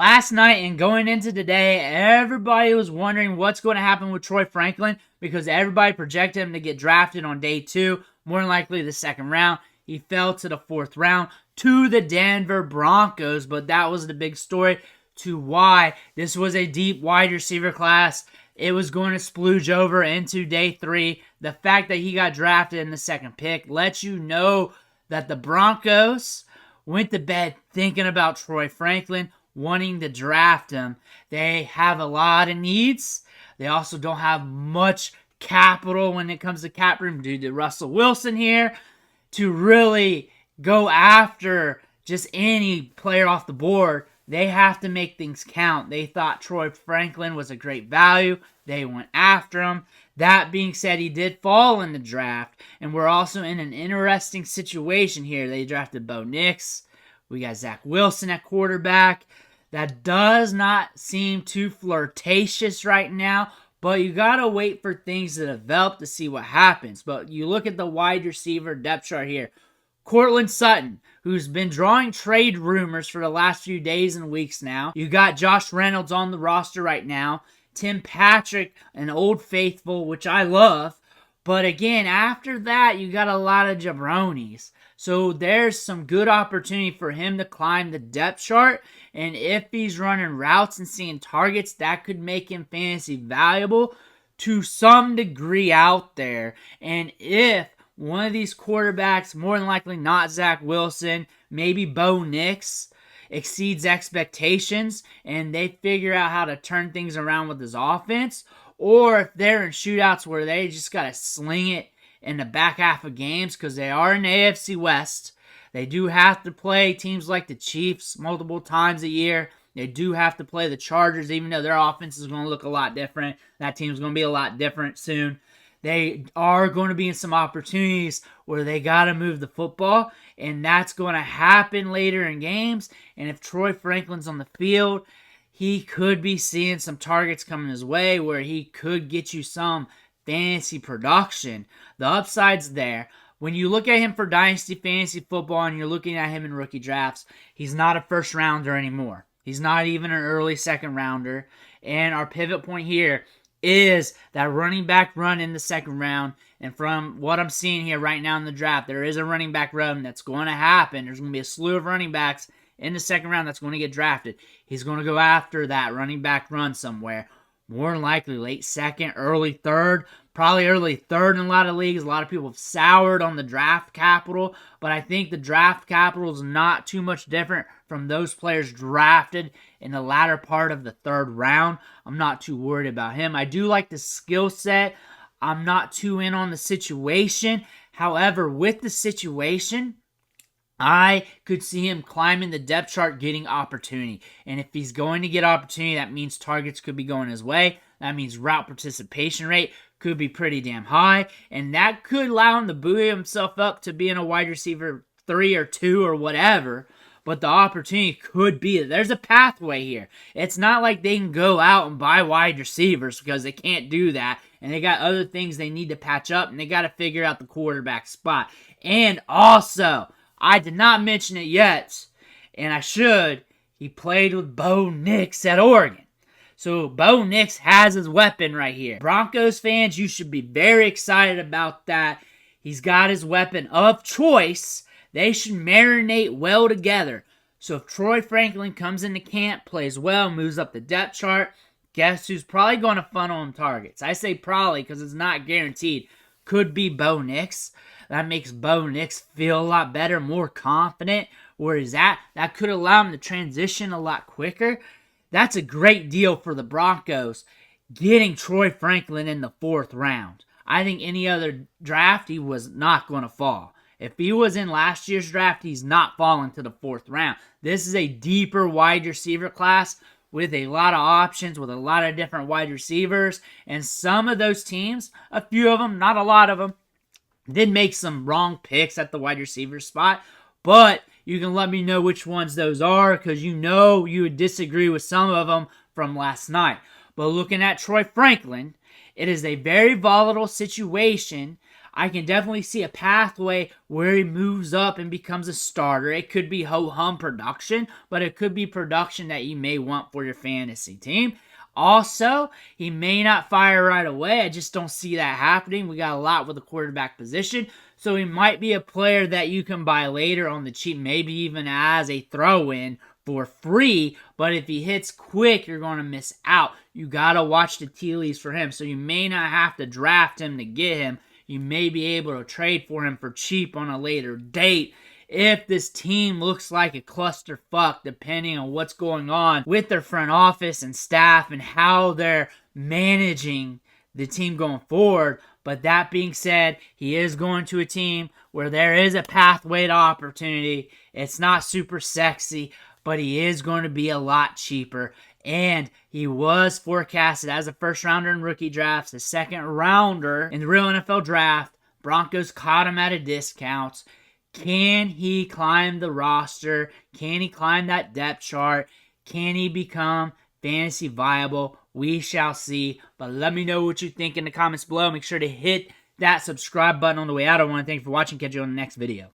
Last night and going into today, everybody was wondering what's going to happen with Troy Franklin because everybody projected him to get drafted on day 2, more than likely the second round. He fell to the 4th round to the Denver Broncos, but that was the big story to why this was a deep wide receiver class. It was going to splooge over into day 3. The fact that he got drafted in the 2nd pick lets you know that the Broncos went to bed thinking about Troy Franklin, wanting to draft him. They have a lot of needs. They also don't have much capital when it comes to cap room due to Russell Wilson here to really go after just any player off the board. They have to make things count. They thought Troy Franklin was a great value. They went after him. That being said, he did fall in the draft, and we're also in an interesting situation here. They drafted Bo Nix. We got Zach Wilson at quarterback. That does not seem too flirtatious right now, but you got to wait for things to develop to see what happens. But you look at the wide receiver depth chart here. Courtland Sutton, who's been drawing trade rumors for the last few days and weeks now. You got Josh Reynolds on the roster right now. Tim Patrick, an old faithful, which I love. But again, after that, you got a lot of jabronis. So there's some good opportunity for him to climb the depth chart. And if he's running routes and seeing targets, that could make him fantasy valuable to some degree out there. And if one of these quarterbacks, more than likely not Zach Wilson, maybe Bo Nix, exceeds expectations and they figure out how to turn things around with his offense, or if they're in shootouts where they just got to sling it in the back half of games because they are in the AFC West. They do have to play teams like the Chiefs multiple times a year. They do have to play the Chargers, even though their offense is going to look a lot different. That team's going to be a lot different soon. They are going to be in some opportunities where they got to move the football, and that's going to happen later in games. And if Troy Franklin's on the field, he could be seeing some targets coming his way where he could get you some fantasy production. The upside's there. When you look at him for Dynasty Fantasy Football and you're looking at him in rookie drafts, he's not a first rounder anymore. He's not even an early second rounder. And our pivot point here is that running back run in the second round. And from what I'm seeing here right now in the draft, there is a running back run that's going to happen. There's going to be a slew of running backs in the second round that's going to get drafted. He's going to go after that running back run somewhere. More than likely late second, early third, probably early third in a lot of leagues. A lot of people have soured on the draft capital, but I think the draft capital is not too much different from those players drafted in the latter part of the third round. I'm not too worried about him. I do like the skill set. I'm not too in on the situation. However, with the situation, I could see him climbing the depth chart, getting opportunity. And if he's going to get opportunity, that means targets could be going his way. That means route participation rate could be pretty damn high. And that could allow him to buoy himself up to being a wide receiver 3 or 2 or whatever. But the opportunity could be, there's a pathway here. It's not like they can go out and buy wide receivers because they can't do that. And they got other things they need to patch up. And they got to figure out the quarterback spot. And also, I did not mention it yet, and I should. He played with Bo Nix at Oregon. So Bo Nix has his weapon right here. Broncos fans, you should be very excited about that. He's got his weapon of choice. They should marinate well together. So if Troy Franklin comes into camp, plays well, moves up the depth chart, guess who's probably going to funnel him targets? I say probably because it's not guaranteed. Could be Bo Nix. That makes Bo Nix feel a lot better, more confident where he's at. That could allow him to transition a lot quicker. That's a great deal for the Broncos, getting Troy Franklin in the 4th round. I think any other draft, he was not going to fall. If he was in last year's draft, he's not falling to the 4th round. This is a deeper wide receiver class with a lot of options, with a lot of different wide receivers. And some of those teams, a few of them, not a lot of them, did make some wrong picks at the wide receiver spot, but you can let me know which ones those are because you know you would disagree with some of them from last night. But looking at Troy Franklin, it is a very volatile situation. I can definitely see a pathway where he moves up and becomes a starter. It could be ho-hum production, but it could be production that you may want for your fantasy team. Also, he may not fire right away. I just don't see that happening. We got a lot with the quarterback position. So he might be a player that you can buy later on the cheap, maybe even as a throw-in for free. But if he hits quick, you're going to miss out. You got to watch the tea leaves for him. So you may not have to draft him to get him. You may be able to trade for him for cheap on a later date. If this team looks like a clusterfuck, depending on what's going on with their front office and staff and how they're managing the team going forward. But that being said, he is going to a team where there is a pathway to opportunity. It's not super sexy, but he is going to be a lot cheaper. And he was forecasted as a first rounder in rookie drafts, a second rounder in the real NFL draft. Broncos caught him at a discount. Can he climb the roster? Can he climb that depth chart? Can he become fantasy viable? We shall see. But let me know what you think in the comments below. Make sure to hit that subscribe button on the way out. I want to thank you for watching. Catch you on the next video.